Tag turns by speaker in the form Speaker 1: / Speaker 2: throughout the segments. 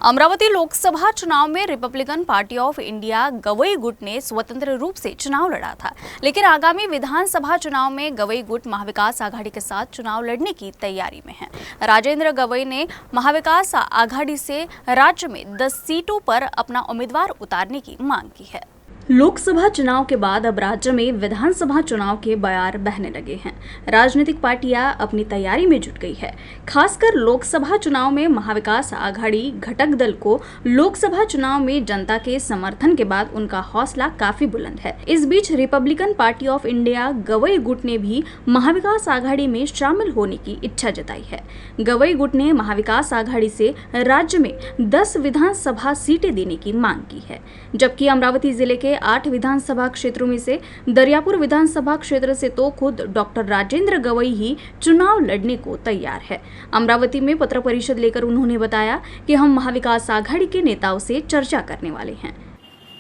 Speaker 1: अमरावती लोकसभा चुनाव में Republican Party of India Gavai गुट ने स्वतंत्र रूप से चुनाव लड़ा था, लेकिन आगामी विधानसभा चुनाव में गवई गुट महाविकास आघाड़ी के साथ चुनाव लड़ने की तैयारी में है। राजेंद्र गवई ने महाविकास आघाड़ी से राज्य में 10 सीटों पर अपना उम्मीदवार उतारने की मांग की है। लोकसभा चुनाव के बाद अब राज्य में विधानसभा चुनाव के बयार बहने लगे हैं। राजनीतिक पार्टियां अपनी तैयारी में जुट गई है। खासकर लोकसभा चुनाव में महाविकास आघाड़ी घटक दल को लोकसभा चुनाव में जनता के समर्थन के बाद उनका हौसला काफी बुलंद है। इस बीच Republican Party of India Gavai गुट ने भी महाविकास आघाड़ी में शामिल होने की इच्छा जताई है। गवई गुट ने महाविकास आघाड़ी से राज्य में 10 विधानसभा सीटें देने की मांग की है, जबकि अमरावती जिले के 8 विधानसभा क्षेत्रों में से दरियापुर विधानसभा क्षेत्र से तो खुद डॉक्टर राजेंद्र गवई ही चुनाव लड़ने को तैयार है। अमरावती में पत्र परिषद लेकर उन्होंने बताया कि हम महाविकास आघाड़ी के नेताओं से चर्चा करने वाले हैं।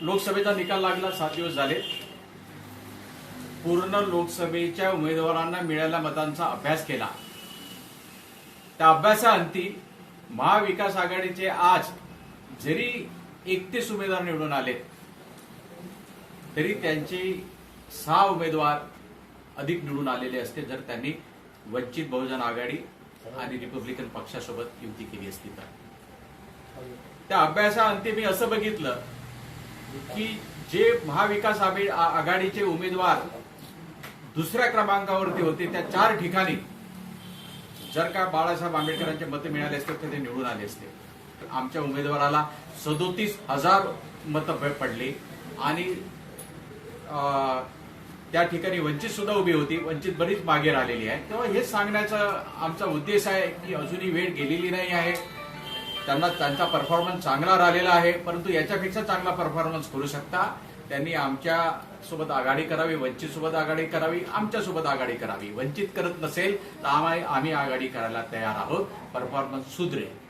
Speaker 2: लोकसभेचा निकाल लागला 7 दिवस झाले। पूर्ण लोकसभेच्या उमेदवारांना मिळालेल्या मतांचा अभ्यास केला। त्या अभ्यासाअंती महाविकास आघाडीचे आज जरी 31 उमेदवार निवडून आले तरी त्यांचे 6 उमेदवार अधिक निवडून आलेले असते जर त्यांनी वंचित बहुजन आघाडी आणि रिपब्लिकन पक्षासोबत युती केली असती तर। त्या अभ्यासाअंती मी असं बघितलं की जे महाविकास आघाडीचे उमेदवार दुसऱ्या क्रमांकावरती होते त्या 4 ठिकाणी जर का बाळासाहेब आंबेडकरांचे मत मिळाले असते तर ते निवडून आले असते। आमच्या उमेदवाराला 37,000 मतं पडली आणि त्या ठिकाणी वंचित सुद्धा उभी होती। वंचित बरीच मागे राहिलेली आहे। तेव्हा हे सांगण्याचा आमचा उद्देश आहे की अजूनही वेळ गेलेली नाही आहे। त्यांचा परफॉर्मन्स चांगला राहिलेला आहे, परंतु याच्यापेक्षा चांगला परफॉर्मन्स करू शकता। त्यांनी आमच्या सोबत आघाडी करावी, वंचित सोबत आघाडी करावी, आमच्या सोबत आघाडी करावी। वंचित करत नसेल तर आम्ही आघाडी करायला तयार आहोत। परफॉर्मन्स सुधरेल।